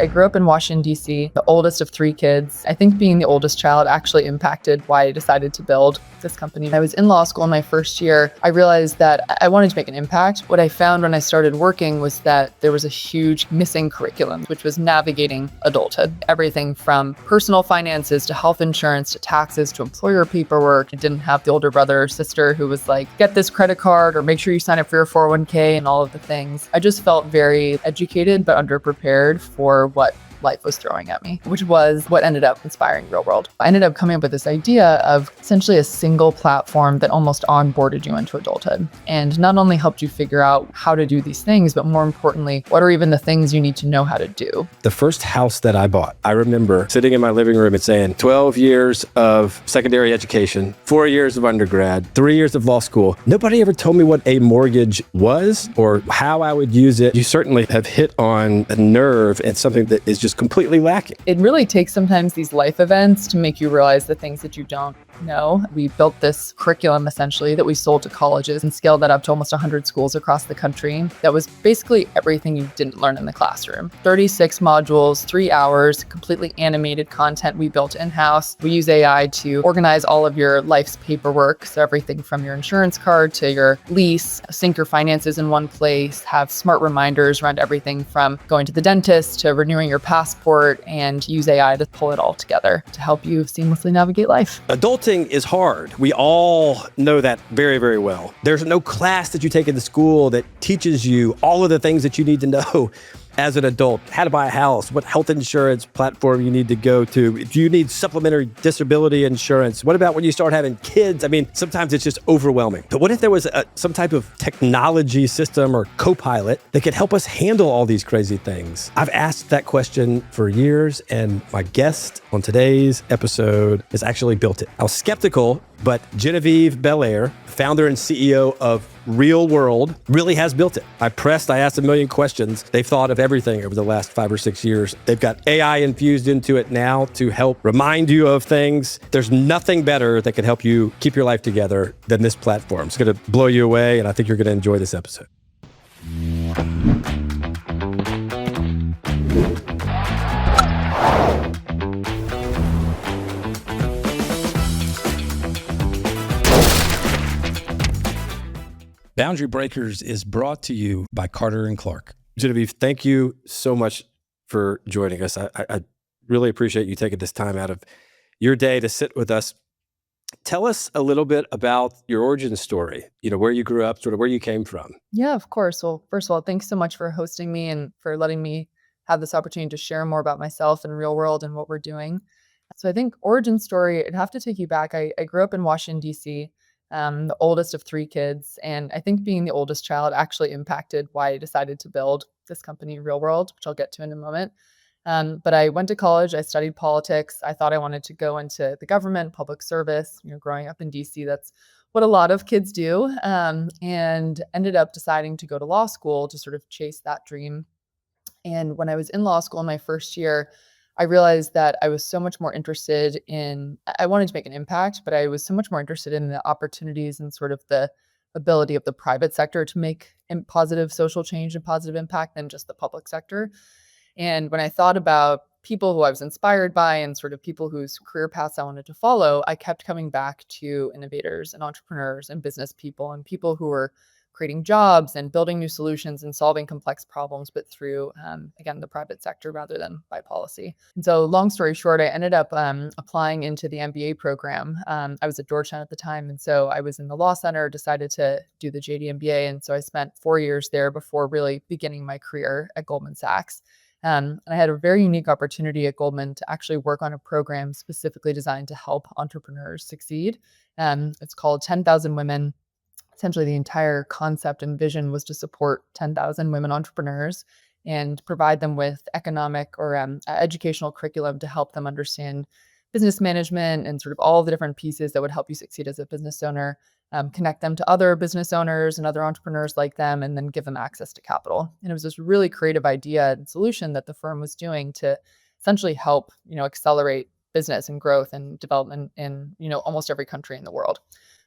I grew up in Washington, D.C., the oldest of three kids. I think being the oldest child actually impacted why I decided to build this company. I was in law school in my first year. I realized that I wanted to make an impact. What I found when I started working was that there was a huge missing curriculum, which was navigating adulthood. Everything from personal finances to health insurance to taxes to employer paperwork. I didn't have the older brother or sister who was like, get this credit card or make sure you sign up for your 401k and all of the things. I just felt very educated but underprepared for what life was throwing at me, which was what ended up inspiring Realworld. I ended up coming up with this idea of essentially a single platform that almost onboarded you into adulthood and not only helped you figure out how to do these things, but more importantly, what are even the things you need to know how to do. The first house that I bought, I remember sitting in my living room and saying 12 years of secondary education, 4 years of undergrad, 3 years of law school. Nobody ever told me what a mortgage was or how I would use it. You certainly have hit on a nerve and something that is just completely lacking. It really takes sometimes these life events to make you realize the things that you don't know. We built this curriculum essentially that we sold to colleges and scaled that up to almost 100 schools across the country. That was basically everything you didn't learn in the classroom. 36 modules, 3 hours, completely animated content we built in-house. We use AI to organize all of your life's paperwork. So everything from your insurance card to your lease, sync your finances in one place, have smart reminders around everything from going to the dentist to renewing your passport, and use AI to pull it all together to help you seamlessly navigate life. Adulting is hard. We all know that very, very well. There's no class that you take in the school that teaches you all of the things that you need to know as an adult. How to buy a house, what health insurance platform you need to go to. Do you need supplementary disability insurance? What about when you start having kids? I mean, sometimes it's just overwhelming. But what if there was some type of technology system or co-pilot that could help us handle all these crazy things? I've asked that question for years, and my guest on today's episode has actually built it. I was skeptical, but Genevieve Bellaire, founder and CEO of Realworld, really has built it. I asked a million questions. They've thought of everything over the last 5 or 6 years. They've got AI infused into it now to help remind you of things. There's nothing better that can help you keep your life together than this platform. It's going to blow you away, and I think you're going to enjoy this episode. Boundary Breakers is brought to you by Carter & Clark. Genevieve, thank you so much for joining us. I really appreciate you taking this time out of your day to sit with us. Tell us a little bit about your origin story, where you grew up, sort of where you came from. Yeah, of course. Well, first of all, thanks so much for hosting me and for letting me have this opportunity to share more about myself and Realworld and what we're doing. So I think origin story, I'd have to take you back. I grew up in Washington, D.C., the oldest of three kids. And I think being the oldest child actually impacted why I decided to build this company, Realworld, which I'll get to in a moment. But I went to college, I studied politics. I thought I wanted to go into the government, public service. Growing up in DC, that's what a lot of kids do, and ended up deciding to go to law school to sort of chase that dream. And when I was in law school in my first year, I realized that I was so much more interested I wanted to make an impact, but I was so much more interested in the opportunities and sort of the ability of the private sector to make positive social change and positive impact than just the public sector. And when I thought about people who I was inspired by and sort of people whose career paths I wanted to follow, I kept coming back to innovators and entrepreneurs and business people and people who were creating jobs and building new solutions and solving complex problems, but through, again, the private sector rather than by policy. And so long story short, I ended up applying into the MBA program. I was at Georgetown at the time. And so I was in the law center, decided to do the JD MBA. And so I spent 4 years there before really beginning my career at Goldman Sachs. And I had a very unique opportunity at Goldman to actually work on a program specifically designed to help entrepreneurs succeed. It's called 10,000 Women. Essentially, the entire concept and vision was to support 10,000 women entrepreneurs and provide them with economic or educational curriculum to help them understand business management and sort of all the different pieces that would help you succeed as a business owner, connect them to other business owners and other entrepreneurs like them, and then give them access to capital. And it was this really creative idea and solution that the firm was doing to essentially help, accelerate business and growth and development in, almost every country in the world.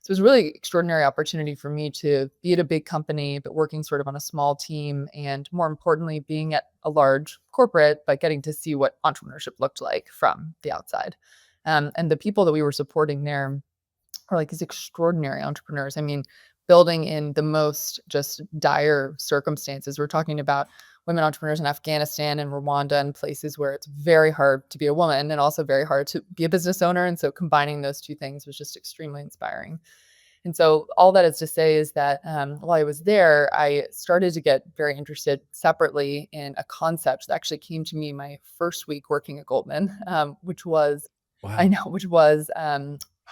So it was a really extraordinary opportunity for me to be at a big company, but working sort of on a small team, and more importantly, being at a large corporate, but getting to see what entrepreneurship looked like from the outside. And the people that we were supporting there are like these extraordinary entrepreneurs. I mean, building in the most just dire circumstances. We're talking about women entrepreneurs in Afghanistan and Rwanda and places where it's very hard to be a woman and also very hard to be a business owner. And so combining those two things was just extremely inspiring. And so all that is to say is that while I was there, I started to get very interested separately in a concept that actually came to me my first week working at Goldman, which was, I Wow. know, which was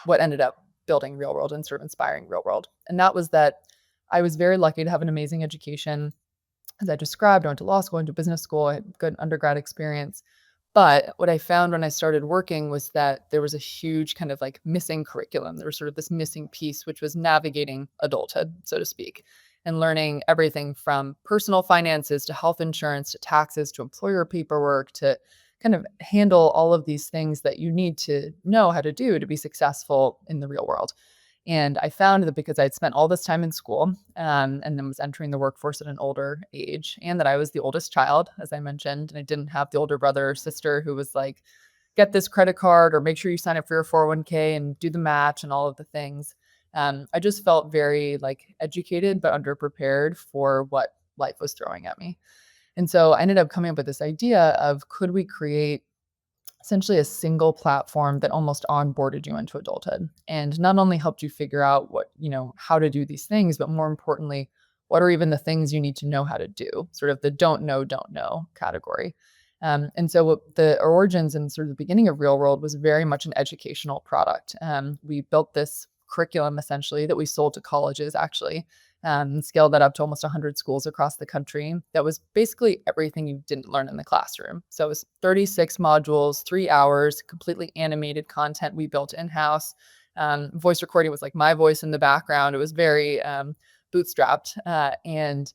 what ended up building Real World and sort of inspiring Real World. And that was that I was very lucky to have an amazing education. As I described, I went to law school, went to business school, I had good undergrad experience. But what I found when I started working was that there was a huge kind of like missing curriculum. There was sort of this missing piece, which was navigating adulthood, so to speak, and learning everything from personal finances to health insurance to taxes to employer paperwork to kind of handle all of these things that you need to know how to do to be successful in the real world. And I found that because I'd spent all this time in school, and then was entering the workforce at an older age, and that I was the oldest child, as I mentioned, and I didn't have the older brother or sister who was like, get this credit card or make sure you sign up for your 401k and do the match and all of the things. I just felt very like educated but underprepared for what life was throwing at me. And so I ended up coming up with this idea of, could we create essentially a single platform that almost onboarded you into adulthood and not only helped you figure out how to do these things, but more importantly, what are even the things you need to know how to do, sort of the don't know category. And so what the origins and sort of the beginning of Real World was very much an educational product. We built this curriculum essentially that we sold to colleges actually, scaled that up to almost 100 schools across the country. That was basically everything you didn't learn in the classroom. So it was 36 modules, 3 hours, completely animated content we built in-house. Voice recording was like my voice in the background. It was very bootstrapped. And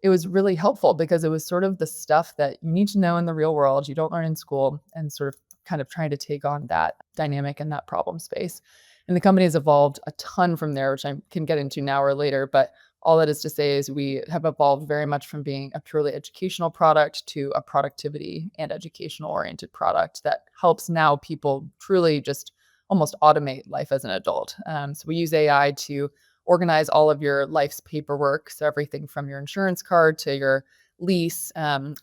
it was really helpful because it was sort of the stuff that you need to know in the real world, you don't learn in school, and sort of kind of trying to take on that dynamic and that problem space. And the company has evolved a ton from there, which I can get into now or later. But all that is to say is we have evolved very much from being a purely educational product to a productivity and educational oriented product that helps now people truly just almost automate life as an adult. So we use AI to organize all of your life's paperwork. So everything from your insurance card to your lease,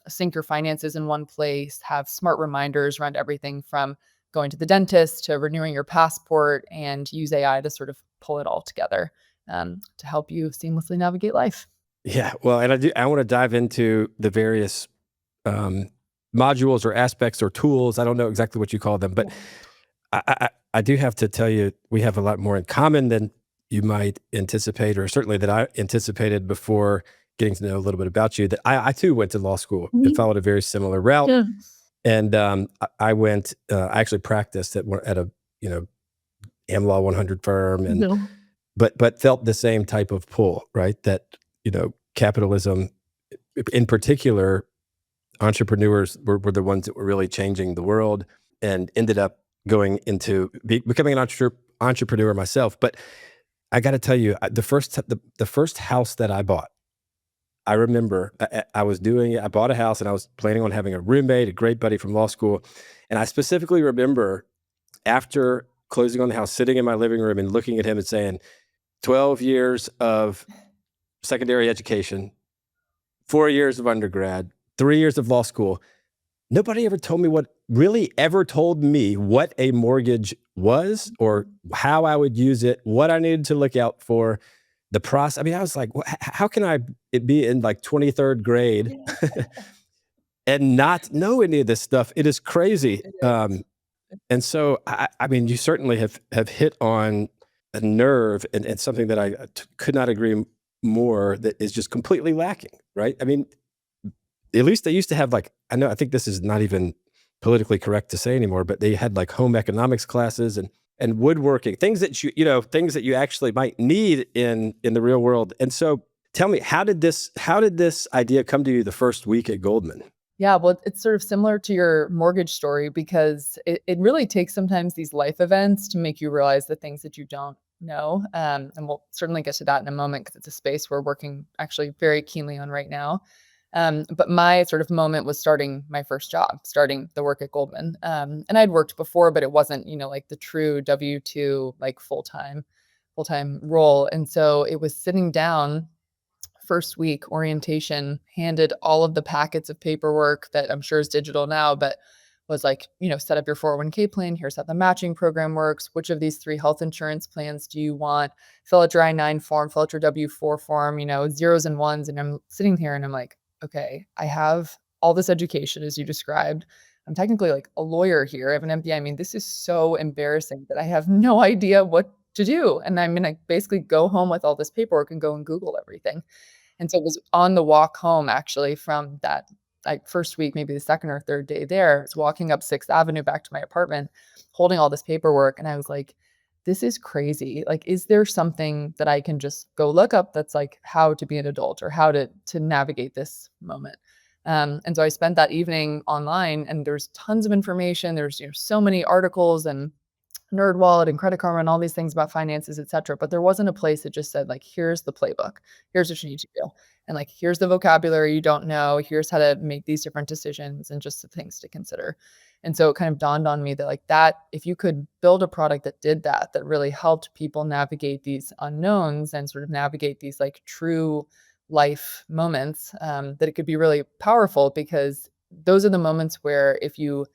sync your finances in one place, have smart reminders around everything from going to the dentist to renewing your passport, and use AI to sort of pull it all together to help you seamlessly navigate life. Yeah. Well, and I want to dive into the various um, modules or aspects or tools. I don't know exactly what you call them, but Yeah. I do have to tell you, we have a lot more in common than you might anticipate, or certainly that I anticipated before getting to know a little bit about you. That I too went to law school and Mhm. followed a very similar route. Yeah. And I went, I actually practiced at a, you know, AmLaw 100 firm, and No. but felt the same type of pull, right? That, capitalism, in particular, entrepreneurs were the ones that were really changing the world, and ended up going into becoming an entrepreneur myself. But I got to tell you, the first house that I bought, I remember I was doing it. I bought a house and I was planning on having a roommate, a great buddy from law school. And I specifically remember, after closing on the house, sitting in my living room and looking at him and saying, 12 years of secondary education, 4 years of undergrad, 3 years of law school. Nobody ever told me ever told me what a mortgage was, or how I would use it, what I needed to look out for, the process. I mean, I was like, how can it be in like 23rd grade Yeah. and not know any of this stuff? It is crazy. It is. And so, I mean, you certainly have hit on a nerve, and something that I could not agree more, that is just completely lacking, right? I mean, at least they used to have, like, I think this is not even politically correct to say anymore, but they had like home economics classes and woodworking, things that things that you actually might need in the real world. And so, tell me, how did this idea come to you the first week at Goldman? Yeah, well, it's sort of similar to your mortgage story because it really takes sometimes these life events to make you realize the things that you don't know. And we'll certainly get to that in a moment because it's a space we're working actually very keenly on right now. But my sort of moment was starting my first job, starting the work at Goldman. And I'd worked before, but it wasn't, like the true W-2, like full-time role. And so it was sitting down first week orientation, handed all of the packets of paperwork that I'm sure is digital now, but was like, set up your 401k plan. Here's how the matching program works. Which of these three health insurance plans do you want? Fill out your I-9 form, fill out your W-4 form, zeros and ones. And I'm sitting here and I'm like, okay, I have all this education as you described. I'm technically like a lawyer here. I have an MBA. I mean, this is so embarrassing that I have no idea what to do. And I'm going to basically go home with all this paperwork and go and Google everything. And so it was on the walk home actually from that, like, first week, maybe the second or third day there, I was walking up 6th Avenue back to my apartment, holding all this paperwork, and I was like, "This is crazy. Like, is there something that I can just go look up that's like how to be an adult or how to navigate this moment?" And so I spent that evening online, and there's tons of information. There's, so many articles and NerdWallet and Credit Karma and all these things about finances, et cetera. But there wasn't a place that just said, like, here's the playbook. Here's what you need to do. And like, here's the vocabulary you don't know. Here's how to make these different decisions and just the things to consider. And so it kind of dawned on me that like that, if you could build a product that did that, that really helped people navigate these unknowns and sort of navigate these like true life moments, that it could be really powerful because those are the moments where if you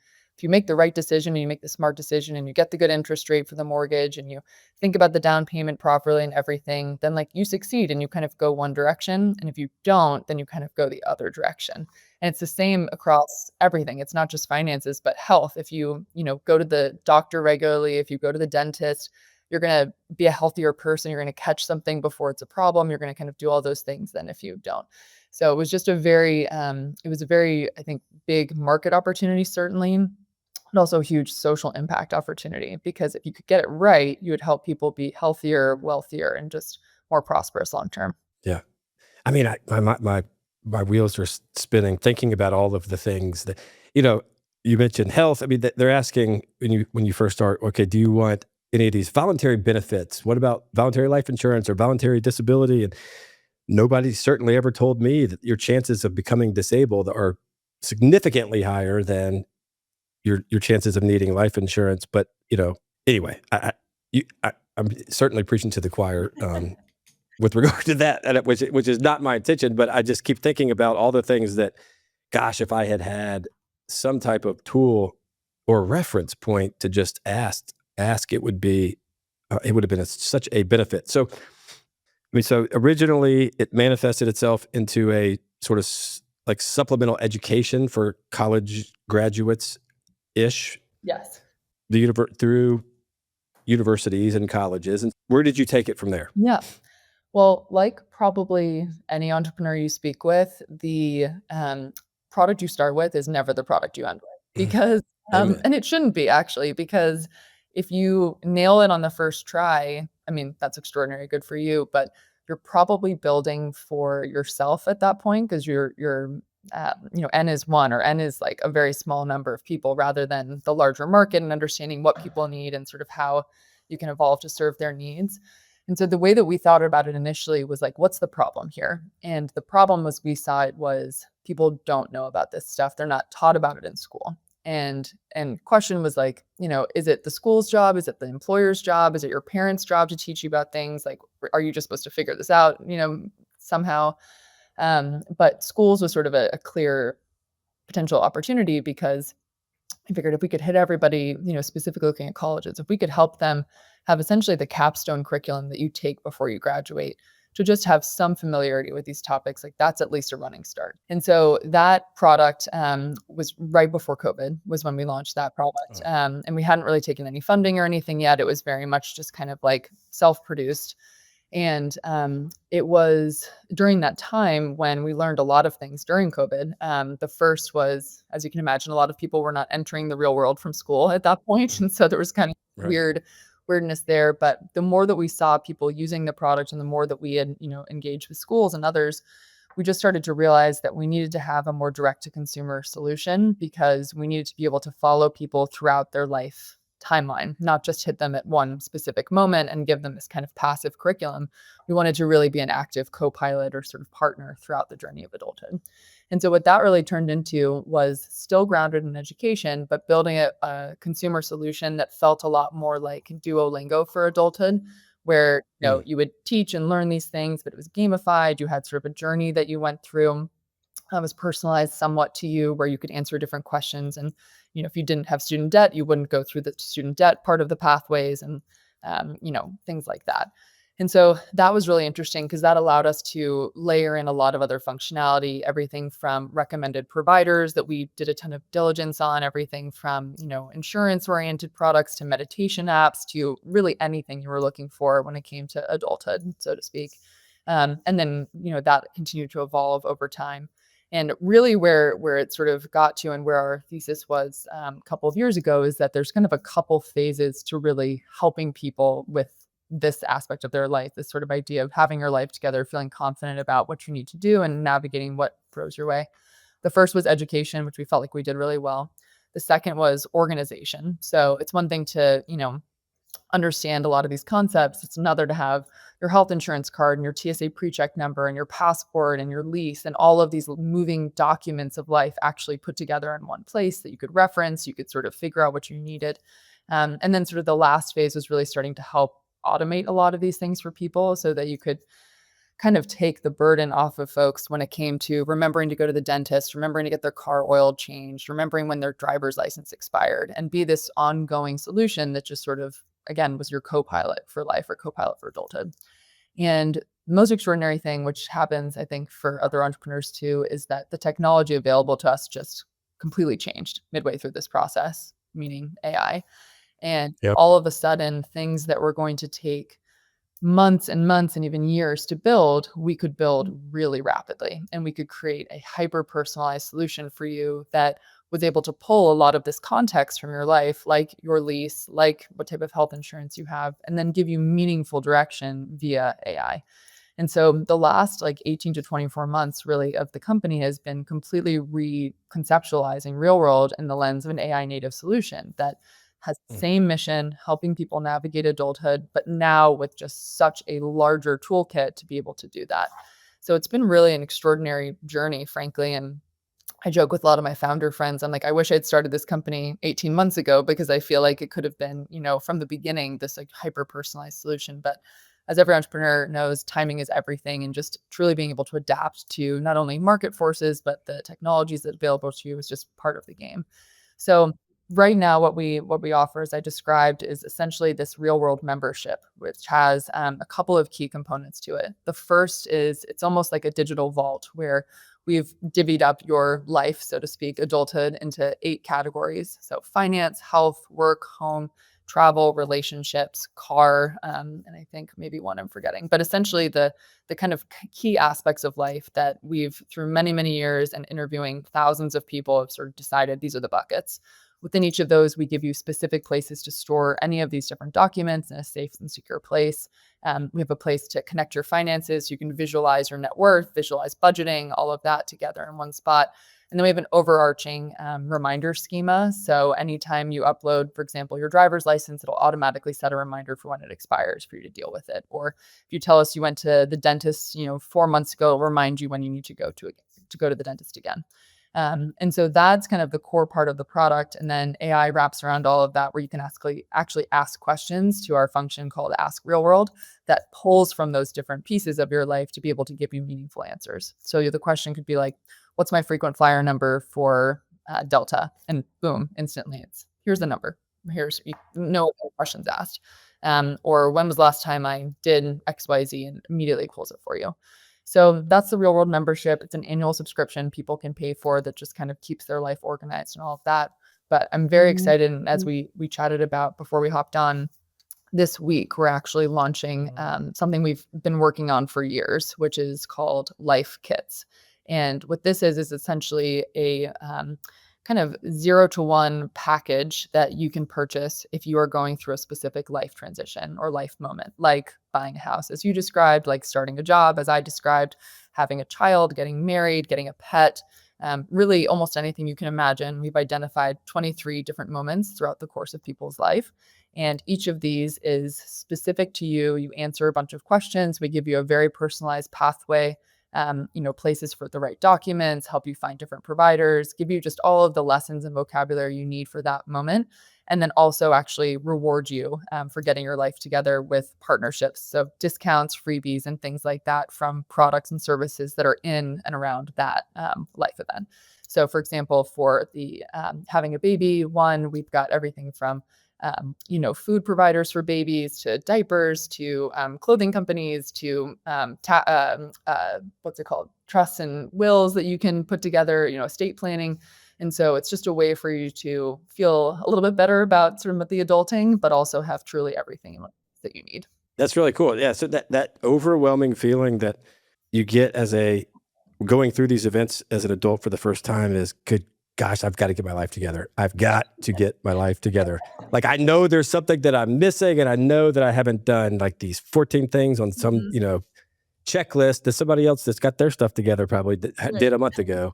make the right decision and you make the smart decision and you get the good interest rate for the mortgage and you think about the down payment properly and everything, then like you succeed and you kind of go one direction. And if you don't, then you kind of go the other direction. And it's the same across everything. It's not just finances, but health. If go to the doctor regularly, if you go to the dentist, you're going to be a healthier person. You're going to catch something before it's a problem. You're going to kind of do all those things than if you don't. So it was just it was a very, I think, big market opportunity, certainly, but also a huge social impact opportunity because if you could get it right, you would help people be healthier, wealthier, and just more prosperous long term. Yeah. I mean, my wheels are spinning thinking about all of the things that, you know, you mentioned health. I mean, they're asking when you first start, okay, do you want any of these voluntary benefits? What about voluntary life insurance or voluntary disability? And nobody certainly ever told me that your chances of becoming disabled are significantly higher than your chances of needing life insurance. But anyway, I'm certainly preaching to the choir with regard to that, and which is not my intention. But I just keep thinking about all the things that, gosh, if I had had some type of tool or reference point to just ask, it would have been such a benefit. So I mean, so originally it manifested itself into a sort of like supplemental education for college graduates ish, Yes. through universities and colleges. And where did you take it from there? Yeah. Well, like probably any entrepreneur you speak with, the product you start with is never the product you end with Mm. because, Amen. and it shouldn't be actually, because if you nail it on the first try, I mean, that's extraordinary, good for you, but you're probably building for yourself at that point because N is one or N is like a very small number of people rather than the larger market and understanding what people need and sort of how you can evolve to serve their needs. And so the way that we thought about it initially was like, what's the problem here? And the problem was we saw it was people don't know about this stuff. They're not taught about it in school. And question was like, is it the school's job? Is it the employer's job? Is it your parents' job to teach you about things? Like, are you just supposed to figure this out, somehow? But schools was sort of a clear potential opportunity because I figured if we could hit everybody, specifically looking at colleges, if we could help them have essentially the capstone curriculum that you take before you graduate to just have some familiarity with these topics, like that's at least a running start. And so that product was right before COVID was when we launched that product. Oh, And we hadn't really taken any funding or anything yet. It was very much just kind of like self-produced. And it was during that time when we learned a lot of things during COVID. The first was, as you can imagine, a lot of people were not entering the real world from school at that point. And so there was kind of right. weirdness there. But the more that we saw people using the product and the more that we had, engaged with schools and others, we just started to realize that we needed to have a more direct to consumer solution because we needed to be able to follow people throughout their lifetime timeline, not just hit them at one specific moment and give them this kind of passive curriculum. We wanted to really be an active co-pilot or sort of partner throughout the journey of adulthood. And so what that really turned into was still grounded in education, but building a consumer solution that felt a lot more like Duolingo for adulthood, where Mm. you would teach and learn these things, but it was gamified. You had sort of a journey that you went through. Was personalized somewhat to you, where you could answer different questions. And if you didn't have student debt, you wouldn't go through the student debt part of the pathways, and things like that. And so that was really interesting because that allowed us to layer in a lot of other functionality, everything from recommended providers that we did a ton of diligence on, everything from, insurance oriented products to meditation apps to really anything you were looking for when it came to adulthood, so to speak. And then, that continued to evolve over time. And really where it sort of got to and where our thesis was a couple of years ago is that there's kind of a couple phases to really helping people with this aspect of their life, this sort of idea of having your life together, feeling confident about what you need to do and navigating what throws your way. The first was education, which we felt like we did really well. The second was organization. So it's one thing to, understand a lot of these concepts. It's another to have your health insurance card and your TSA pre-check number and your passport and your lease and all of these moving documents of life actually put together in one place that you could reference. You could sort of figure out what you needed. And then sort of the last phase was really starting to help automate a lot of these things for people so that you could kind of take the burden off of folks when it came to remembering to go to the dentist, remembering to get their car oil changed, remembering when their driver's license expired, and be this ongoing solution that just sort of, again, was your co-pilot for life or co-pilot for adulthood. And the most extraordinary thing, which happens, I think, for other entrepreneurs too, is that the technology available to us just completely changed midway through this process, meaning AI. And Yep. all of a sudden, things that were going to take months and months and even years to build, we could build really rapidly. And we could create a hyper personalized solution for you that was able to pull a lot of this context from your life, like your lease, like what type of health insurance you have, and then give you meaningful direction via AI. And so the last like 18 to 24 months really of the company has been completely reconceptualizing real world in the lens of an AI native solution that has the Mm. same mission, helping people navigate adulthood, but now with just such a larger toolkit to be able to do that. So it's been really an extraordinary journey, frankly. And I joke with a lot of my founder friends. I'm like, I wish I'd started this company 18 months ago because I feel like it could have been, from the beginning, this like hyper personalized solution. But as every entrepreneur knows, timing is everything, and just truly being able to adapt to not only market forces, but the technologies that are available to you is just part of the game. So right now, what we offer, as I described, is essentially this real world membership, which has a couple of key components to it. The first is it's almost like a digital vault where we've divvied up your life, so to speak, adulthood into 8 categories. So finance, health, work, home, travel, relationships, car, and I think maybe one I'm forgetting. But essentially the kind of key aspects of life that we've, through many, many years and interviewing thousands of people, have sort of decided these are the buckets. Within each of those, we give you specific places to store any of these different documents in a safe and secure place. We have a place to connect your finances. You can visualize your net worth, visualize budgeting, all of that together in one spot. And then we have an overarching reminder schema. So anytime you upload, for example, your driver's license, it'll automatically set a reminder for when it expires for you to deal with it. Or if you tell us you went to the dentist, 4 months ago, it'll remind you when you need to go to the dentist again. And so that's kind of the core part of the product. And then AI wraps around all of that, where you can actually ask questions to our function called Ask Real World that pulls from those different pieces of your life to be able to give you meaningful answers. So the question could be like, what's my frequent flyer number for Delta? And boom, instantly here's the number. Here's no other questions asked. Or when was the last time I did XYZ, and immediately pulls it for you. So that's the real world membership. It's an annual subscription people can pay for that just kind of keeps their life organized and all of that. But I'm very excited. And as we chatted about before we hopped on, this week, we're actually launching something we've been working on for years, which is called Life Kits. And what this is essentially a kind of 0 to 1 package that you can purchase if you are going through a specific life transition or life moment, like buying a house, as you described, like starting a job, as I described, having a child, getting married, getting a pet. really almost anything you can imagine. We've identified 23 different moments throughout the course of people's life. And each of these is specific to you. You answer a bunch of questions. We give you a very personalized pathway, places for the right documents, help you find different providers, give you just all of the lessons and vocabulary you need for that moment. And then also actually reward you for getting your life together with partnerships. So discounts, freebies, and things like that from products and services that are in and around that life event. So, for example, for the having a baby one, we've got everything from food providers for babies to diapers to clothing companies to what's it called? Trusts and wills that you can put together, estate planning. And so it's just a way for you to feel a little bit better about sort of the adulting, but also have truly everything that you need. That's really cool. Yeah. So that overwhelming feeling that you get as a going through these events as an adult for the first time is, good gosh, I've got to get my life together. I've got to get my life together. Like, I know there's something that I'm missing, and I know that I haven't done like these 14 things on some, Mhm. checklist that somebody else that's got their stuff together probably Right. did a month ago.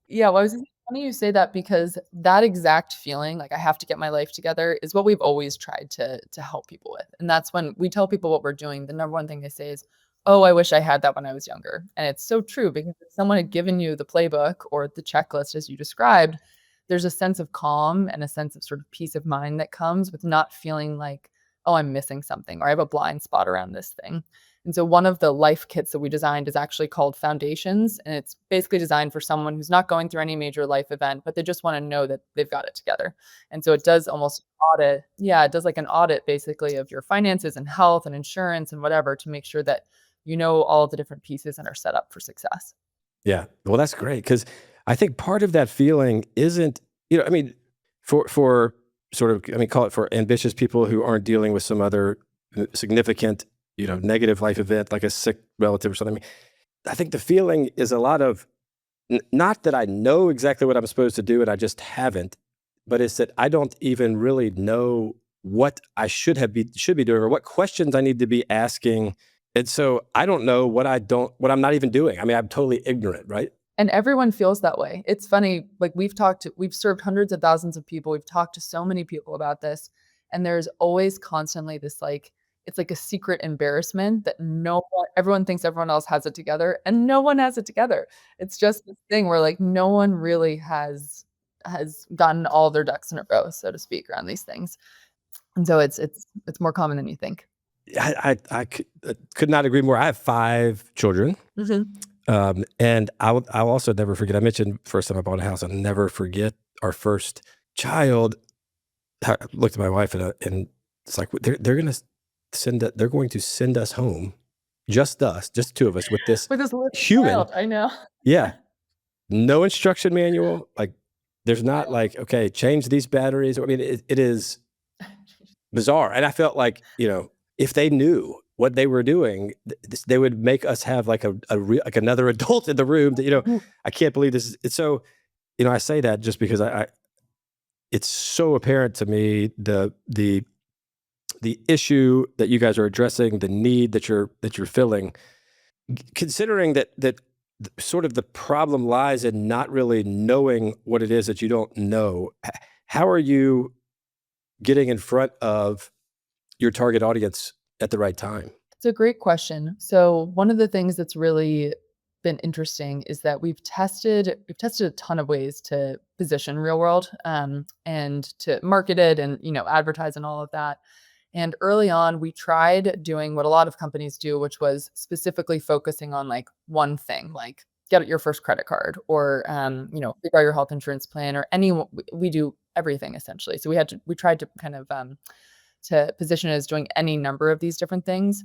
Yeah, well, it's funny you say that because that exact feeling, like I have to get my life together, is what we've always tried to help people with. And that's when we tell people what we're doing, the number one thing they say is, "Oh, I wish I had that when I was younger." And it's so true because if someone had given you the playbook or the checklist as you described, there's a sense of calm and a sense of sort of peace of mind that comes with not feeling like, "Oh, I'm missing something," or "I have a blind spot around this thing." And so one of the life kits that we designed is actually called Foundations, and it's basically designed for someone who's not going through any major life event, but they just wanna know that they've got it together. And so it does almost audit yeah, it does like an audit basically of your finances and health and insurance and whatever to make sure that you know all the different pieces and are set up for success. Yeah. Well, that's great because I think part of that feeling isn't, I mean, for sort of, I mean, call it for ambitious people who aren't dealing with some other significant, negative life event like a sick relative or something. I mean, I think the feeling is a lot of not that I know exactly what I'm supposed to do and I just haven't, but it's that I don't even really know what I should be doing or what questions I need to be asking. And so I don't know what I'm not even doing. I mean, I'm totally ignorant, right? And everyone feels that way. It's funny, like we've served hundreds of thousands of people. We've talked to so many people about this, and there's always constantly this like it's like a secret embarrassment that everyone thinks everyone else has it together and no one has it together. It's just this thing where like no one really has gotten all their ducks in a row, so to speak, around these things. And so it's more common than you think. I could not agree more. I have 5 children. Mhm. And I'll also never forget. I mentioned first time I bought a house. I'll never forget our first child. I looked at my wife and it's like they're going to they're going to send us home, just us, just the two of us with this With this little human. child, I know. Yeah, no instruction manual. Like, there's not like, okay, change these batteries. I mean, it is bizarre. And I felt like, if they knew what they were doing, they would make us have like like another adult in the room that, I can't believe this is, it's so, I say that just because it's so apparent to me, the issue that you guys are addressing, the need that you're filling, considering that sort of the problem lies in not really knowing what it is that you don't know. How are you getting in front of your target audience at the right time? It's a great question. So one of the things that's really been interesting is that we've tested a ton of ways to position real world and to market it and advertise and all of that. And early on, we tried doing what a lot of companies do, which was specifically focusing on like one thing, like get your first credit card or figure out your health insurance plan or we do everything essentially. So we tried to kind of to position it as doing any number of these different things.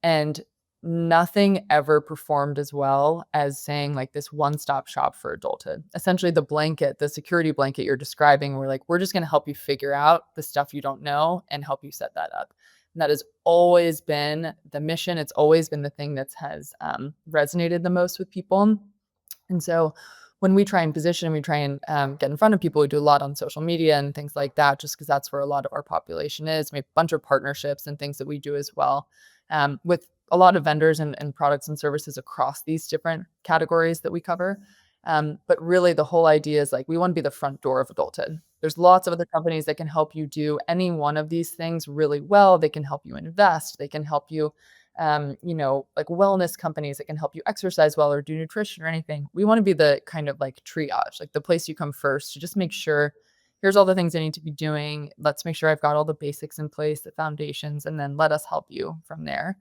And nothing ever performed as well as saying like this one-stop shop for adulthood. Essentially the security blanket you're describing, we're just going to help you figure out the stuff you don't know and help you set that up. And that has always been the mission. It's always been the thing that has resonated the most with people. And so when we try and position, we try and get in front of people. We do a lot on social media and things like that, just because that's where a lot of our population is. We have a bunch of partnerships and things that we do as well with a lot of vendors and products and services across these different categories that we cover. But really the whole idea is like, we want to be the front door of adulthood. There's lots of other companies that can help you do any one of these things really well. They can help you invest. They can help you, like wellness companies that can help you exercise well or do nutrition or anything. We want to be the kind of like triage, like the place you come first to just make sure here's all the things I need to be doing. Let's make sure I've got all the basics in place, the foundations, and then let us help you from there.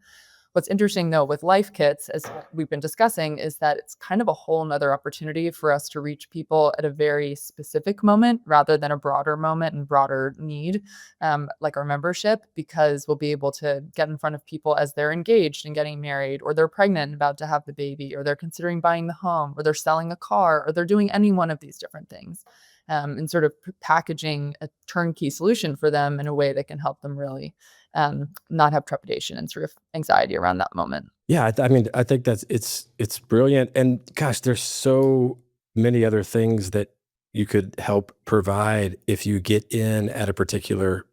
What's interesting though with life kits, as we've been discussing, is that it's kind of a whole nother opportunity for us to reach people at a very specific moment rather than a broader moment and broader need, like our membership, because we'll be able to get in front of people as they're engaged and getting married, or they're pregnant and about to have the baby, or they're considering buying the home, or they're selling a car, or they're doing any one of these different things. And sort of packaging a turnkey solution for them in a way that can help them really not have trepidation and sort of anxiety around that moment. Yeah, I mean, I think it's brilliant, and gosh, there's so many other things that you could help provide if you get in at a particular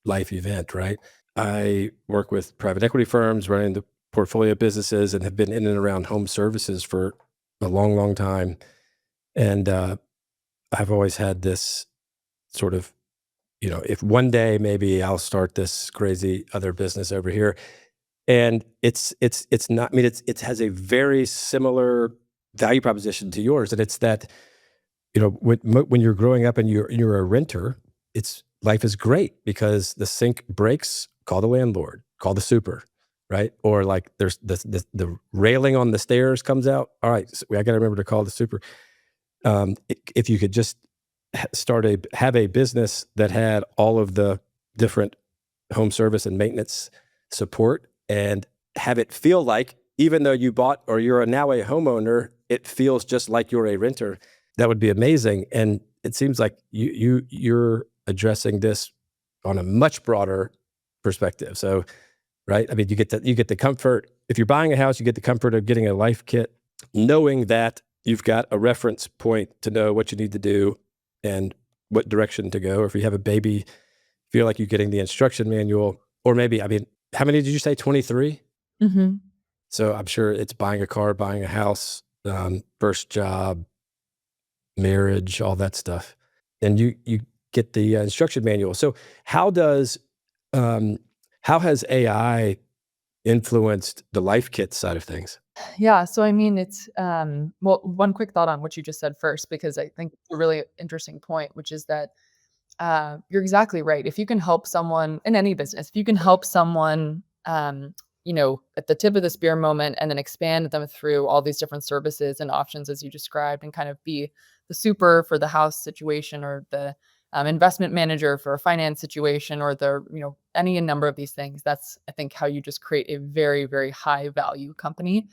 life event, right? I work with private equity firms running the portfolio businesses and have been in and around home services for a long, long time, and I've always had this sort of, if one day maybe I'll start this crazy other business over here, and it's not, I mean, it has a very similar value proposition to yours, and it's that, when you're growing up and you're a renter, it's life is great because the sink breaks, call the landlord, call the super, right? Or like there's the railing on the stairs comes out. All right, so I got to remember to call the super. If you could just have a business that had all of the different home service and maintenance support, and have it feel like, even though you bought or you're now a homeowner, it feels just like you're a renter. That would be amazing. And it seems like you're addressing this on a much broader perspective. So, right? I mean, you get the comfort. If you're buying a house, you get the comfort of getting a life kit, knowing that you've got a reference point to know what you need to do and what direction to go. Or if you have a baby, feel like you're getting the instruction manual. Or maybe, I mean, how many did you say? 23? Hmm. So I'm sure it's buying a car, buying a house, first job, marriage, all that stuff. And you get the instruction manual. So how does um, how has AI influenced the life kit side of things? Yeah. So, I mean, it's, well, one quick thought on what you just said first, because I think it's a really interesting point, which is that you're exactly right. If you can help someone in any business, if you can help someone, at the tip of the spear moment and then expand them through all these different services and options as you described, and kind of be the super for the house situation, or the investment manager for a finance situation, or any number of these things. That's, I think, how you just create a very, very high value company.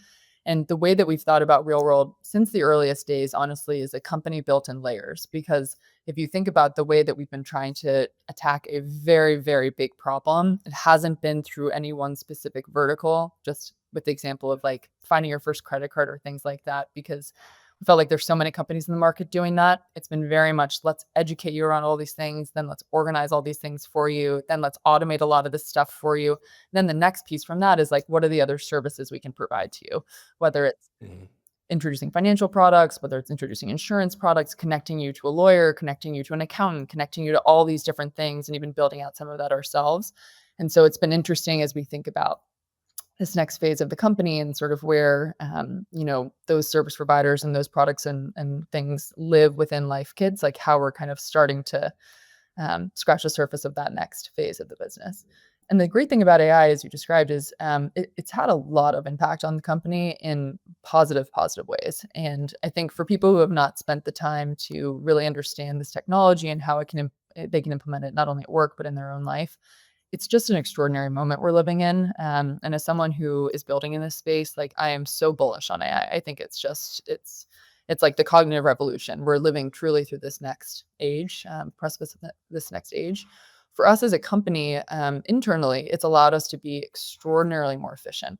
And the way that we've thought about Real World since the earliest days, honestly, is a company built in layers. Because if you think about the way that we've been trying to attack a very, very big problem, it hasn't been through any one specific vertical, just with the example of like finding your first credit card or things like that, because we felt like there's so many companies in the market doing that. It's been very much, let's educate you around all these things, then let's organize all these things for you, then let's automate a lot of this stuff for you. Then the next piece from that is like, what are the other services we can provide to you? Whether it's Mhm. introducing financial products, whether it's introducing insurance products, connecting you to a lawyer, connecting you to an accountant, connecting you to all these different things, and even building out some of that ourselves. And so it's been interesting as we think about this next phase of the company and sort of where, those service providers and those products and things live within Life Kids, like how we're kind of starting to scratch the surface of that next phase of the business. And the great thing about AI, as you described, is it's had a lot of impact on the company in positive ways. And I think for people who have not spent the time to really understand this technology and how they can implement it not only at work but in their own life, it's just an extraordinary moment we're living in. And as someone who is building in this space, like I am so bullish on AI. I think it's like the cognitive revolution. We're living truly through this next age, precipice of this next age. For us as a company, internally, it's allowed us to be extraordinarily more efficient.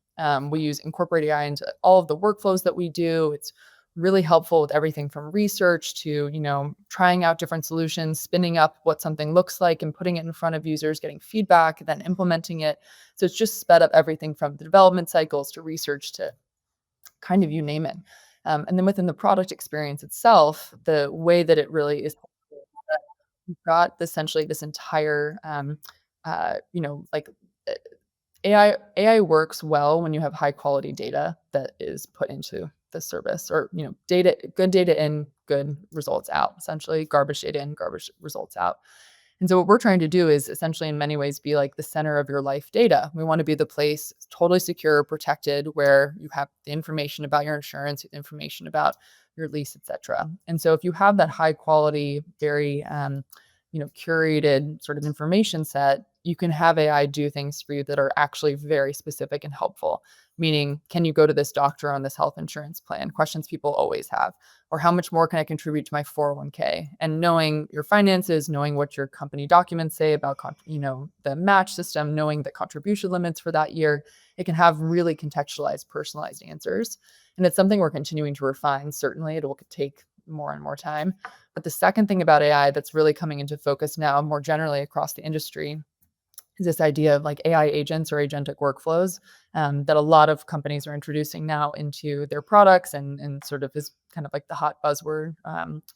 We use incorporate AI into all of the workflows that we do. It's really helpful with everything from research to, trying out different solutions, spinning up what something looks like and putting it in front of users, getting feedback, then implementing it. So it's just sped up everything from the development cycles to research to kind of you name it. And then within the product experience itself, the way that it really is, you've got essentially this entire, like uh, AI works well when you have high quality data that is put into the service, or good data in, good results out, essentially garbage data in, garbage results out. And so what we're trying to do is essentially in many ways be like the center of your life data. We want to be the place totally secure, protected, where you have the information about your insurance, information about your lease, etc. And so if you have that high quality, very curated sort of information set, you can have AI do things for you that are actually very specific and helpful. Meaning, can you go to this doctor on this health insurance plan? Questions people always have. Or how much more can I contribute to my 401k? And knowing your finances, knowing what your company documents say about, the match system, knowing the contribution limits for that year, it can have really contextualized, personalized answers. And it's something we're continuing to refine. Certainly, it will take more and more time. But the second thing about AI that's really coming into focus now, more generally across the industry, is this idea of like AI agents or agentic workflows, that a lot of companies are introducing now into their products, and sort of is kind of like the hot buzzword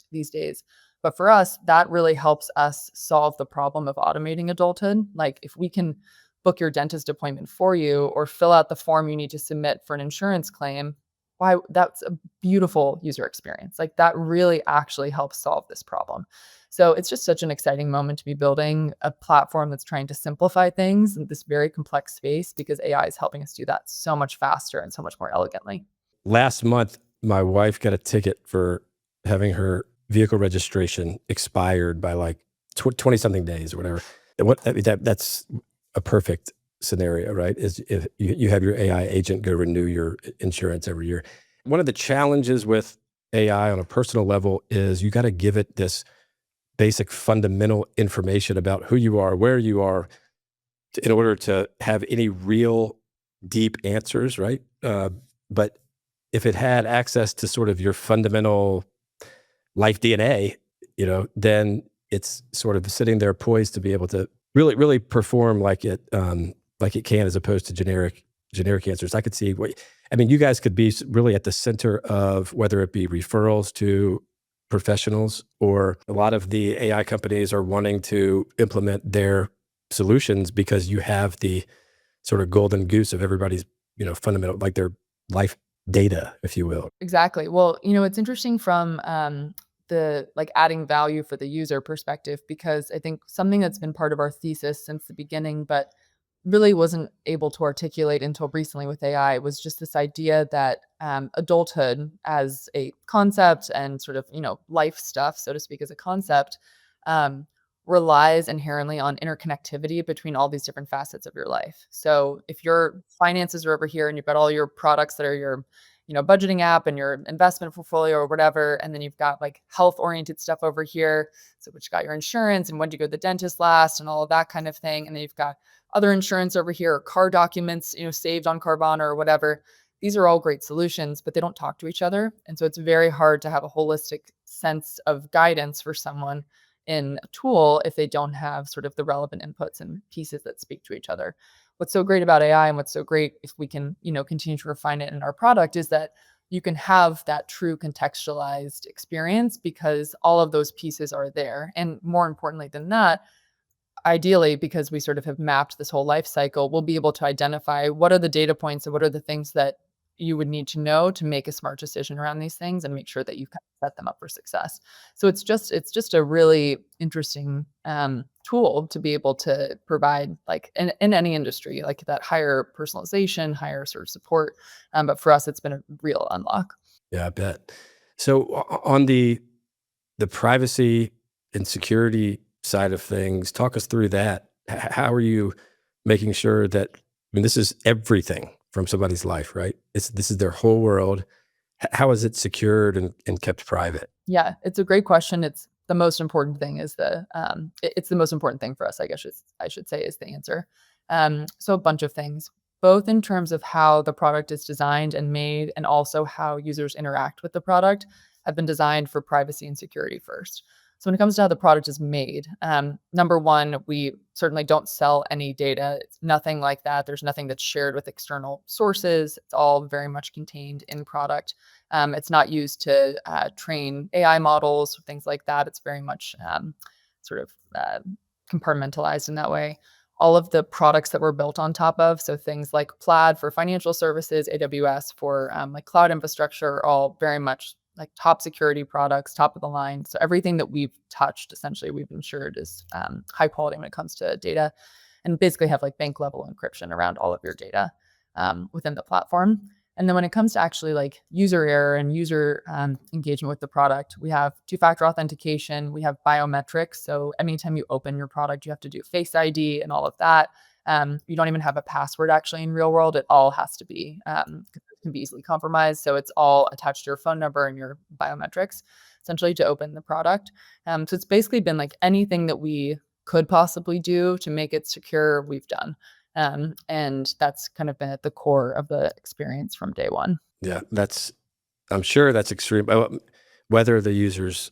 these days. But for us, that really helps us solve the problem of automating adulthood. Like if we can book your dentist appointment for you or fill out the form you need to submit for an insurance claim, why, that's a beautiful user experience. Like that really actually helps solve this problem. So it's just such an exciting moment to be building a platform that's trying to simplify things in this very complex space, because AI is helping us do that so much faster and so much more elegantly. Last month, my wife got a ticket for having her vehicle registration expired by like 20 something days or whatever. And what I mean, that's a perfect scenario, right? Is if you have your AI agent go renew your insurance every year. One of the challenges with AI on a personal level is you got to give it this basic fundamental information about who you are, where you are, in order to have any real deep answers, right? But if it had access to sort of your fundamental life DNA, then it's sort of sitting there poised to be able to really, really perform like it can, as opposed to generic answers. I could see I mean, you guys could be really at the center of whether it be referrals to professionals, or a lot of the AI companies are wanting to implement their solutions because you have the sort of golden goose of everybody's, fundamental, like their life data, if you will. Exactly. Well, it's interesting from the like adding value for the user perspective, because I think something that's been part of our thesis since the beginning, but really wasn't able to articulate until recently with AI, was just this idea that adulthood as a concept, and sort of, life stuff, so to speak, as a concept, um, relies inherently on interconnectivity between all these different facets of your life. So if your finances are over here and you've got all your products that are your budgeting app and your investment portfolio or whatever. And then you've got like health oriented stuff over here. So which got your insurance and when did you go to the dentist last and all of that kind of thing. And then you've got other insurance over here, or car documents, saved on Carvana or whatever. These are all great solutions, but they don't talk to each other. And so it's very hard to have a holistic sense of guidance for someone in a tool if they don't have sort of the relevant inputs and pieces that speak to each other. What's so great about AI, and what's so great if we can, continue to refine it in our product, is that you can have that true contextualized experience because all of those pieces are there. And more importantly than that, ideally, because we sort of have mapped this whole life cycle, we'll be able to identify what are the data points and what are the things that you would need to know to make a smart decision around these things and make sure that you kind of set them up for success. So it's just a really interesting tool to be able to provide, like in any industry, like that higher personalization, higher sort of support. But for us, it's been a real unlock. Yeah, I bet. So on the privacy and security side of things, talk us through that. How are you making sure that, I mean, this is everything from somebody's life, right? This is their whole world. How is it secured and kept private? Yeah, it's a great question. It's the most important thing is it's the most important thing for us, I guess I should say, is the answer. So a bunch of things, both in terms of how the product is designed and made, and also how users interact with the product, have been designed for privacy and security first. So when it comes to how the product is made, number one, we certainly don't sell any data. It's nothing like that. There's nothing that's shared with external sources. It's all very much contained in product. It's not used to train AI models, things like that. It's very much sort of compartmentalized in that way. All of the products that we're built on top of, so things like Plaid for financial services, AWS for like cloud infrastructure, are all very much like top security products, top of the line. So everything that we've touched, essentially, we've ensured is high quality when it comes to data, and basically have like bank level encryption around all of your data within the platform. And then when it comes to actually like user error and user engagement with the product, we have two-factor authentication, we have biometrics. So anytime you open your product, you have to do Face ID and all of that. You don't even have a password actually in real world. It all has to be, can be easily compromised. So it's all attached to your phone number and your biometrics, essentially, to open the product. So it's basically been like anything that we could possibly do to make it secure, we've done. And that's kind of been at the core of the experience from day one. Yeah, I'm sure that's extreme. Whether the users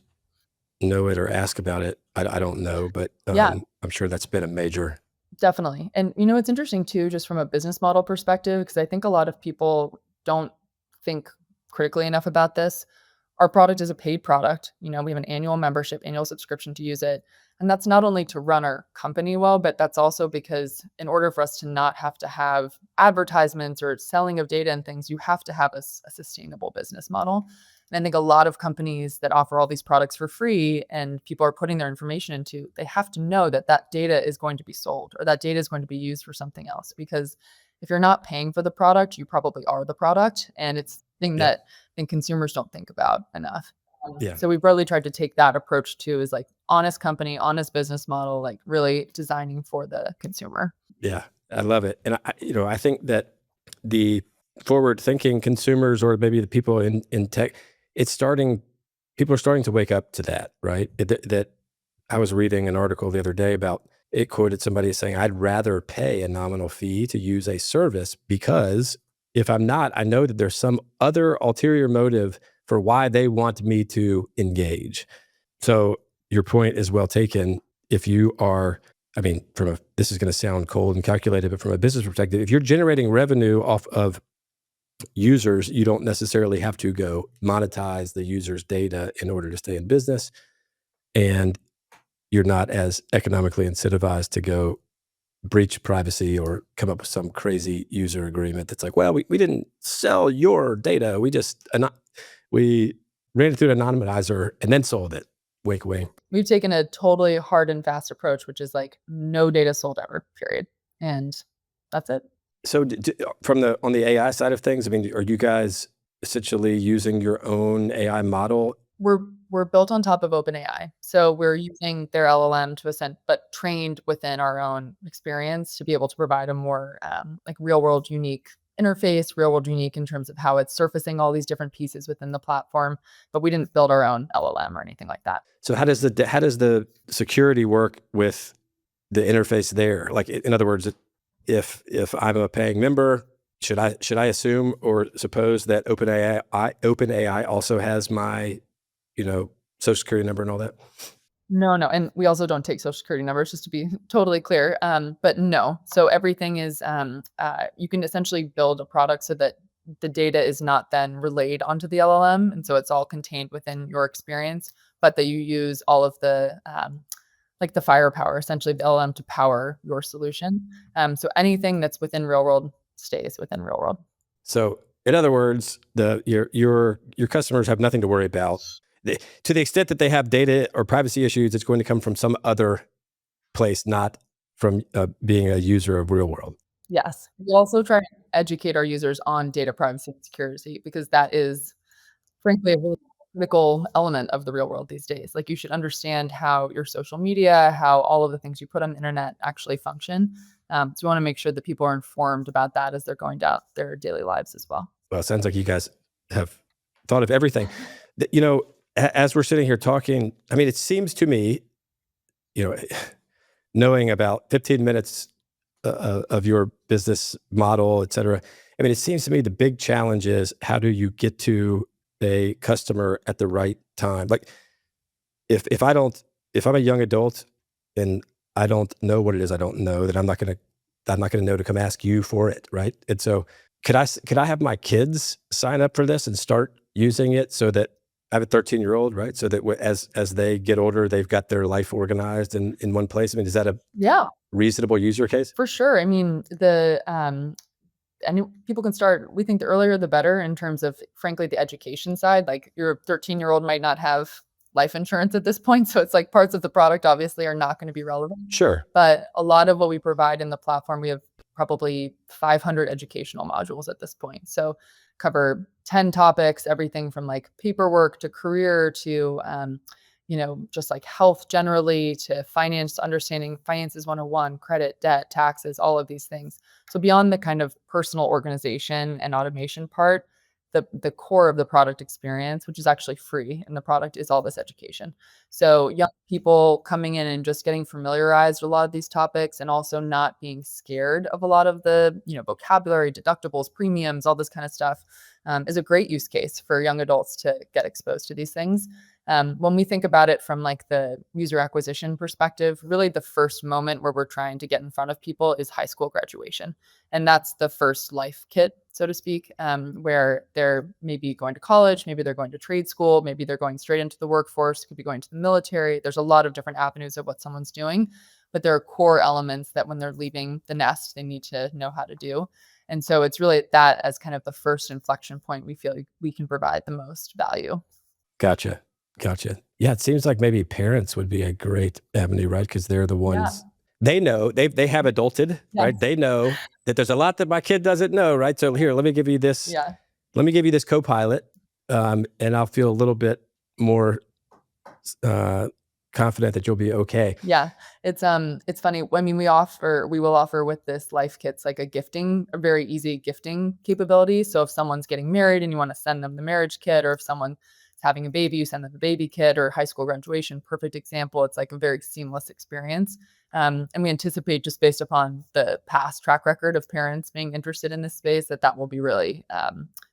know it or ask about it, I don't know, but Yeah, I'm sure that's been a major. definitely. And it's interesting too, just from a business model perspective, because I think a lot of people don't think critically enough about this. Our product is a paid product. We have an annual membership, annual subscription to use it. And that's not only to run our company well, but that's also because in order for us to not have to have advertisements or selling of data and things, you have to have a sustainable business model. And I think a lot of companies that offer all these products for free and people are putting their information into, they have to know that that data is going to be sold or that data is going to be used for something else. Because if you're not paying for the product, you probably are the product. And it's the thing Yeah, that I think consumers don't think about enough. yeah, So we've really tried to take that approach too, is like honest company, honest business model, like really designing for the consumer. yeah. I love it, and I think that the forward-thinking consumers, or maybe the people in tech, it's starting. People are starting to wake up to that, right? That I was reading an article the other day about it quoted somebody as saying, "I'd rather pay a nominal fee to use a service because if I'm not, I know that there's some other ulterior motive for why they want me to engage." So your point is well taken. If you are, I mean, this is going to sound cold and calculated, but from a business perspective, if you're generating revenue off of users, you don't necessarily have to go monetize the user's data in order to stay in business. And you're not as economically incentivized to go breach privacy or come up with some crazy user agreement that's like, well, we didn't sell your data. We ran it through an anonymizer and then sold it. Wink, wink. We've taken a totally hard and fast approach, which is like no data sold ever, period. And that's it. So on the AI side of things, I mean, are you guys essentially using your own AI model? We're built on top of OpenAI. So we're using their LLM to ascend, but trained within our own experience to be able to provide a more like real world unique interface, real world unique in terms of how it's surfacing all these different pieces within the platform. But we didn't build our own LLM or anything like that. So how does the security work with the interface there? Like, in other words, if I'm a paying member, should I assume or suppose that OpenAI also has my, social security number and all that? No, no, and we also don't take social security numbers, just to be totally clear. But no, so everything is you can essentially build a product so that the data is not then relayed onto the LLM, and so it's all contained within your experience, but that you use all of the like the firepower, essentially the LLM to power your solution. So anything that's within real world stays within real world. So in other words, your customers have nothing to worry about. To the extent that they have data or privacy issues, it's going to come from some other place, not from being a user of real world. Yes, we also try and educate our users on data privacy and security because that is frankly a really critical element of the real world these days. Like you should understand how your social media, how all of the things you put on the internet actually function. So we want to make sure that people are informed about that as they're going down their daily lives as well. Well, it sounds like you guys have thought of everything. As we're sitting here talking, I mean, it seems to me, you know, knowing about 15 minutes of your business model, et cetera. I mean, it seems to me the big challenge is how do you get to a customer at the right time? Like, if I don't, if I'm a young adult and I don't know what it is I don't know, then I'm not gonna know to come ask you for it, right? And so could I have my kids sign up for this and start using it so that I have a 13-year-old, right? So that as they get older, they've got their life organized in one place. I mean, is that a Yeah, reasonable user case? for sure. I mean, people can start, we think the earlier the better in terms of, frankly, the education side. Like your 13-year-old might not have life insurance at this point. So it's like parts of the product obviously are not going to be relevant. Sure. But a lot of what we provide in the platform, we have probably 500 educational modules at this point. So cover 10 topics, everything from like paperwork to career to, just like health generally to finance, understanding finances 101, credit, debt, taxes, all of these things. So beyond the kind of personal organization and automation part, the core of the product experience, which is actually free, and the product is all this education. So young people coming in and just getting familiarized with a lot of these topics and also not being scared of a lot of the, vocabulary, deductibles, premiums, all this kind of stuff, is a great use case for young adults to get exposed to these things. When we think about it from like the user acquisition perspective, really the first moment where we're trying to get in front of people is high school graduation. And that's the first life kit, so to speak, where they're maybe going to college, maybe they're going to trade school, maybe they're going straight into the workforce, could be going to the military. There's a lot of different avenues of what someone's doing, but there are core elements that when they're leaving the nest, they need to know how to do. And so it's really that as kind of the first inflection point we feel like we can provide the most value. Gotcha. Gotcha. Yeah, it seems like maybe parents would be a great avenue, right? Because they're the Yeah. ones they know they have adulted, right? Yes. They know that there's a lot that my kid doesn't know, right? So here, let me give you this. Yeah. Let me give you this co-pilot, and I'll feel a little bit more uh, confident that you'll be okay. Yeah, it's funny. I mean, we will offer with this life kits like a very easy gifting capability. So if someone's getting married and you want to send them the marriage kit, or if someone's having a baby, you send them the baby kit, or high school graduation, perfect example. It's like a very seamless experience. And we anticipate, just based upon the past track record of parents being interested in this space, that will be really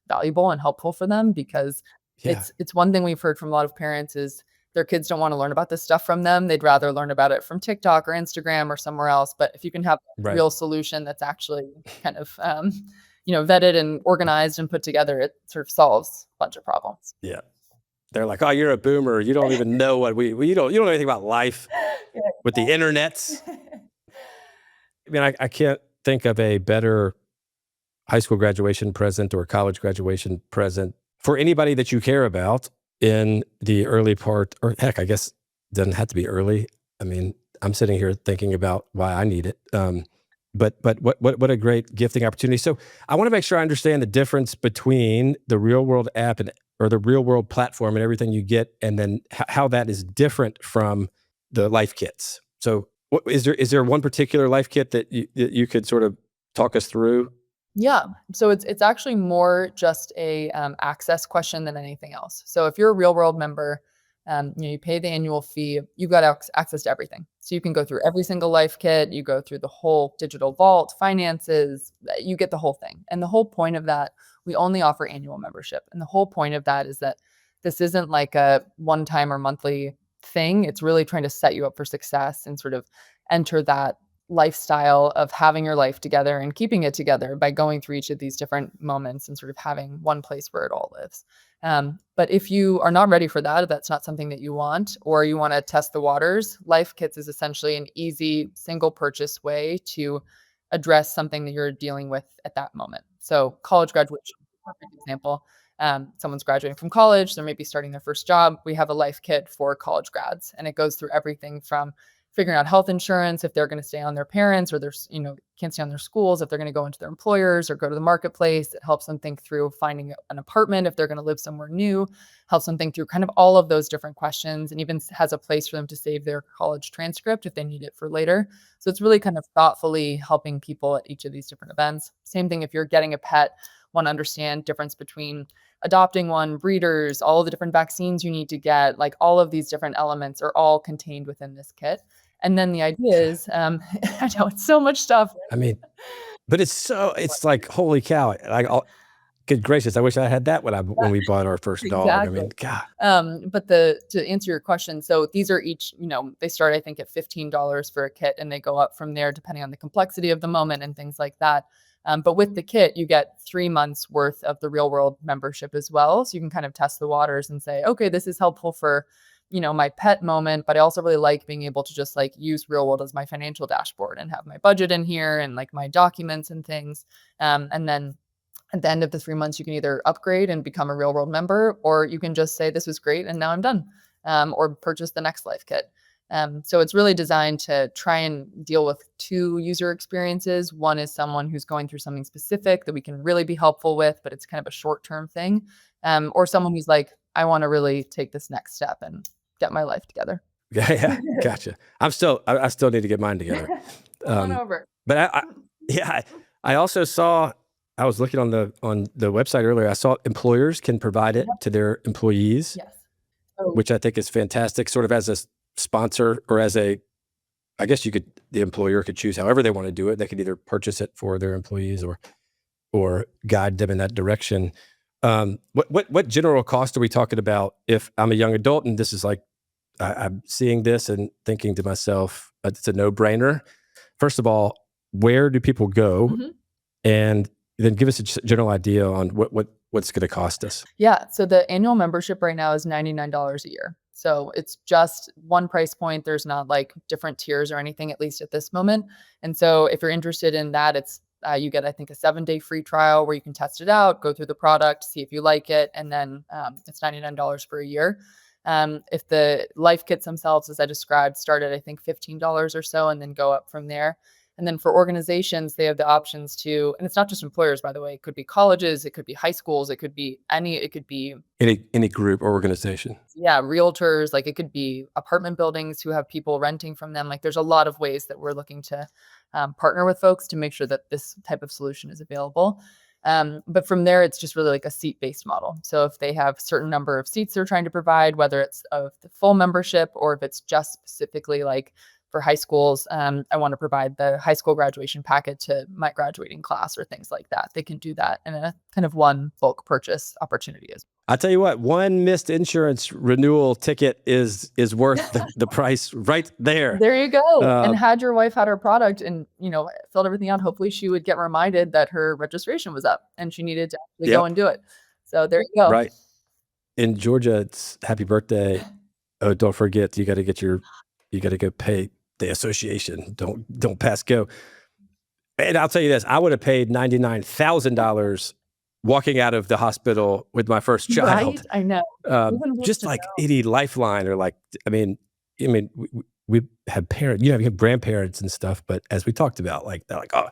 valuable and helpful for them, because Yeah, it's one thing we've heard from a lot of parents is their kids don't want to learn about this stuff from them. They'd rather learn about it from TikTok or Instagram or somewhere else. But if you can have a right. real solution that's actually kind of, vetted and organized and put together, it sort of solves a bunch of problems. Yeah. They're like, "Oh, you're a boomer. You don't even know what you don't know anything about life with the internets." I mean, I can't think of a better high school graduation present or college graduation present for anybody that you care about in the early part, or heck, I guess it doesn't have to be early. I mean, I'm sitting here thinking about why I need it. But what a great gifting opportunity. So I want to make sure I understand the difference between the real world app and or the real world platform and everything you get, and then how that is different from the life kits. So is there one particular life kit that you could sort of talk us through? Yeah. So it's actually more just a access question than anything else. So if you're a real world member, you pay the annual fee, you've got access to everything. So you can go through every single life kit, you go through the whole digital vault, finances, you get the whole thing. And the whole point of that, we only offer annual membership. And the whole point of that is that this isn't like a one time or monthly thing. It's really trying to set you up for success and sort of enter that lifestyle of having your life together and keeping it together by going through each of these different moments and sort of having one place where it all lives. But if you are not ready for that, if that's not something that you want, or you want to test the waters, Life Kits is essentially an easy single purchase way to address something that you're dealing with at that moment. So college graduation, perfect example. Someone's graduating from college, they're maybe starting their first job. We have a life kit for college grads, and it goes through everything from figuring out health insurance, if they're going to stay on their parents, or they're, can't stay on their schools, if they're going to go into their employers or go to the marketplace. It helps them think through finding an apartment if they're going to live somewhere new, helps them think through kind of all of those different questions, and even has a place for them to save their college transcript if they need it for later. So it's really kind of thoughtfully helping people at each of these different events. Same thing if you're getting a pet, want to understand difference between adopting one, breeders, all the different vaccines you need to get, like all of these different elements are all contained within this kit. And then the idea is, I know it's so much stuff. I mean, but it's like, holy cow. Like, good gracious, I wish I had that when we bought our first dog. I Exactly. mean, God. But to answer your question, so these are each, they start, I think, at $15 for a kit, and they go up from there depending on the complexity of the moment and things like that. But with the kit, you get 3 months worth of the Real World membership as well. So you can kind of test the waters and say, okay, this is helpful for, my pet moment, but I also really like being able to just like use Real World as my financial dashboard and have my budget in here and like my documents and things. And then at the end of the 3 months, you can either upgrade and become a Real World member, or you can just say, this was great and now I'm done, or purchase the next life kit. So it's really designed to try and deal with two user experiences. One is someone who's going through something specific that we can really be helpful with, but it's kind of a short-term thing. Or someone who's like, I want to really take this next step and get my life together. Yeah, yeah, gotcha. I still need to get mine together. Come on over. But yeah, I also saw, I was looking on the website earlier. I saw employers can provide it to their employees, Yes. Oh, which I think is fantastic, sort of as a sponsor or I guess the employer could choose however they want to do it. They could either purchase it for their employees or guide them in that direction. What general cost are we talking about if I'm a young adult and this is like, I'm seeing this and thinking to myself, it's a no-brainer. First of all, where do people go? mhm. And then give us a general idea on what's going to cost us. Yeah. So the annual membership right now is $99 a year. So it's just one price point. There's not like different tiers or anything, at least at this moment. And so if you're interested in that, it's you get, I think, a 7-day free trial where you can test it out, go through the product, see if you like it, and then it's $99 for a year. If the life kits themselves, as I described, start at, I think, $15 or so, and then go up from there. And then for organizations, they have the options to, and it's not just employers, by the way, it could be colleges, it could be high schools, it could be Any group or organization. yeah, realtors, like it could be apartment buildings who have people renting from them. Like there's a lot of ways that we're looking to partner with folks to make sure that this type of solution is available. But from there, it's just really like a seat-based model. So if they have a certain number of seats they're trying to provide, whether it's of the full membership or if it's just specifically like for high schools, I want to provide the high school graduation packet to my graduating class or things like that. They can do that in a kind of one bulk purchase opportunity as I tell you what, one missed insurance renewal ticket is worth the price right there. There you go. And had your wife had her product and, filled everything out, hopefully she would get reminded that her registration was up and she needed to actually go Yep, and do it. So there you go. right. In Georgia, it's happy birthday. Oh, don't forget, you got to go pay the association. Don't pass go. And I'll tell you this, I would have paid $99,000 walking out of the hospital with my first child. Right? I know. Even with Just the like no. any Lifeline or like, we have parents, you have grandparents and stuff, but as we talked about, like, they're like, oh,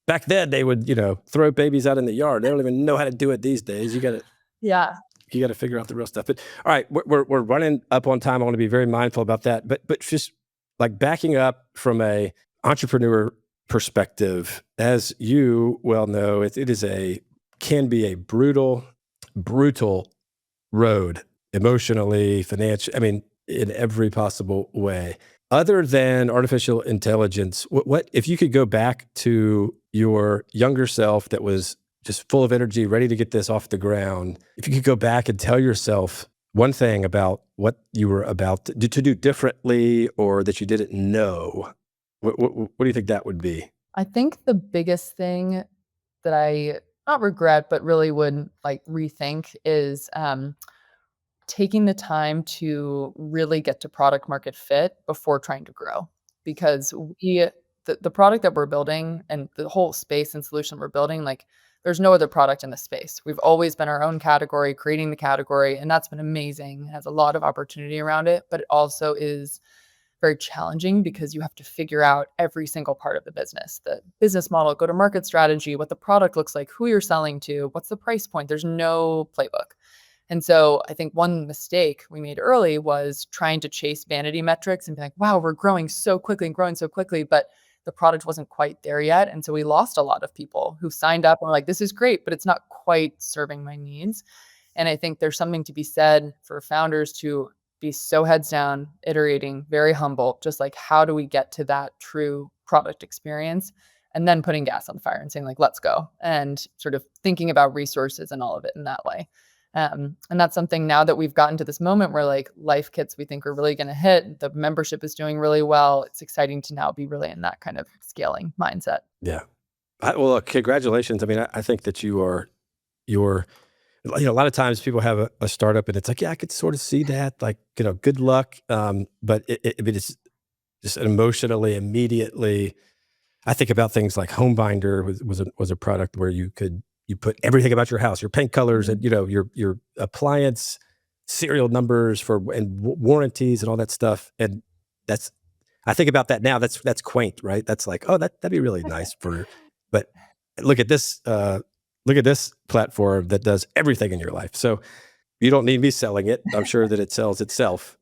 back then they would, throw babies out in the yard. They don't even know how to do it these days. Yeah. You got to figure out the real stuff. But all right, we're running up on time. I want to be very mindful about that. But just like backing up from a entrepreneur perspective, as you well know, it can be a brutal road, emotionally, financially. I mean, in every possible way. Other than artificial intelligence, what if you could go back to your younger self that was just full of energy, ready to get this off the ground? If you could go back and tell yourself one thing about what you were about to do differently or that you didn't know, what do you think that would be? I think the biggest thing that I not regret, but really would like rethink is taking the time to really get to product market fit before trying to grow. Because the product that we're building and the whole space and solution we're building, like there's no other product in the space. We've always been our own category, creating the category, and that's been amazing. It has a lot of opportunity around it, but it also is very challenging because you have to figure out every single part of the business model, go to market strategy, what the product looks like, who you're selling to, what's the price point. There's no playbook. And so I think one mistake we made early was trying to chase vanity metrics and be like, wow, we're growing so quickly and growing so quickly, but the product wasn't quite there yet. And so we lost a lot of people who signed up and were like, this is great, but it's not quite serving my needs. And I think there's something to be said for founders to be so heads down, iterating, very humble, just like how do we get to that true product experience? and then putting gas on the fire and saying like, let's go, and sort of thinking about resources and all of it in that way. And that's something now that we've gotten to this moment where like life kits we think are really going to hit. The membership is doing really well. It's exciting to now be really in that kind of scaling mindset. Yeah. Well, look, congratulations. I mean, I think that you're, a lot of times people have a startup and it's like, yeah, I could sort of see that, like, good luck. But it's just emotionally, immediately, I think about things like HomeBinder was a product where you put everything about your house, your paint colors, and your appliance serial numbers and warranties and all that stuff. And I think about that now. That's quaint, right? That's like, oh, that'd be really nice but look at this platform that does everything in your life. So you don't need me selling it. I'm sure that it sells itself.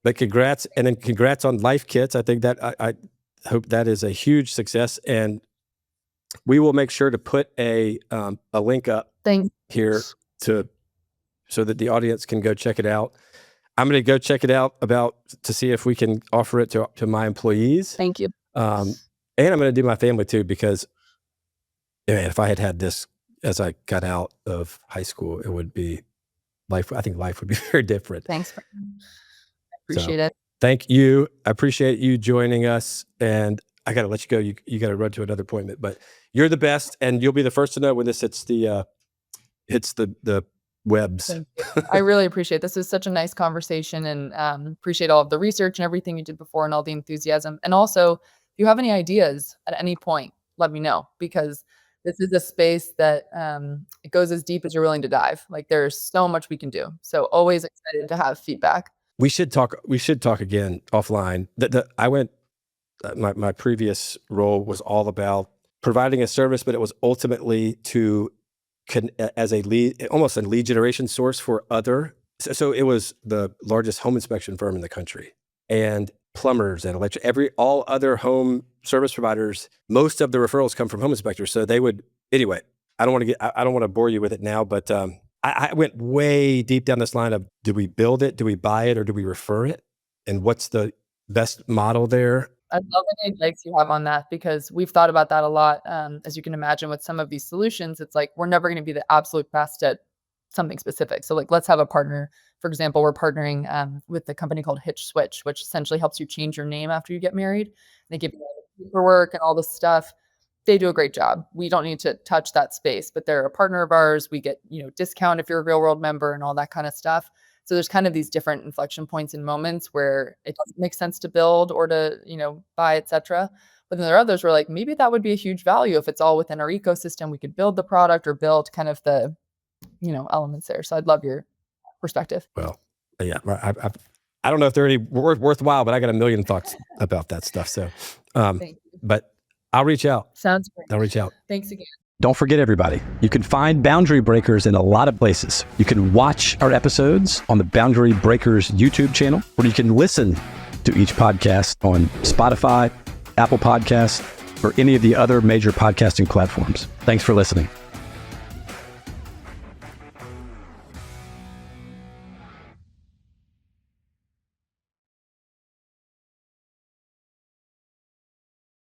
But congrats, and then congrats on Life Kits. I think that I hope that is a huge success, and we will make sure to put a link up here so that the audience can go check it out. I'm going to go check it out to see if we can offer it to my employees. Thank you. And I'm going to do my family too, because if I had this as I got out of high school, it would be life. I think life would be very different. Thanks. I appreciate it. Thank you. I appreciate you joining us, and I got to let you go. You got to run to another appointment, but you're the best, and you'll be the first to know when this hits the webs. I really appreciate this. Is such a nice conversation, and appreciate all of the research and everything you did before and all the enthusiasm. And also, if you have any ideas at any point, let me know, because this is a space that it goes as deep as you're willing to dive. Like there's so much we can do. So always excited to have feedback. We should talk again offline. I went, my previous role was all about providing a service, but it was ultimately as a lead, almost a lead generation source for other. So it was the largest home inspection firm in the country, and plumbers and all other home service providers. Most of the referrals come from home inspectors. So they would, anyway, I don't want to bore you with it now, but I went way deep down this line of, do we build it? Do we buy it? Or do we refer it? And what's the best model there? I love any advice you have on that, because we've thought about that a lot. As you can imagine, with some of these solutions, it's like, we're never going to be the absolute best at something specific. So like, let's have a partner. For example, we're partnering with a company called Hitch Switch, which essentially helps you change your name after you get married. They give you all the paperwork and all the stuff. They do a great job. We don't need to touch that space, but they're a partner of ours. We get, discount if you're a Realworld member and all that kind of stuff. So there's kind of these different inflection points and moments where it doesn't make sense to build or to, buy, et cetera. But then there are others where like, maybe that would be a huge value if it's all within our ecosystem. We could build the product or build kind of the, elements there. So I'd love your perspective. Well, yeah, I don't know if they're any worthwhile, but I got a million thoughts about that stuff. So, Thank you. But I'll reach out. Sounds great. I'll reach out. Thanks again. Don't forget, everybody, you can find Boundary Breakers in a lot of places. You can watch our episodes on the Boundary Breakers YouTube channel, or you can listen to each podcast on Spotify, Apple Podcasts, or any of the other major podcasting platforms. Thanks for listening.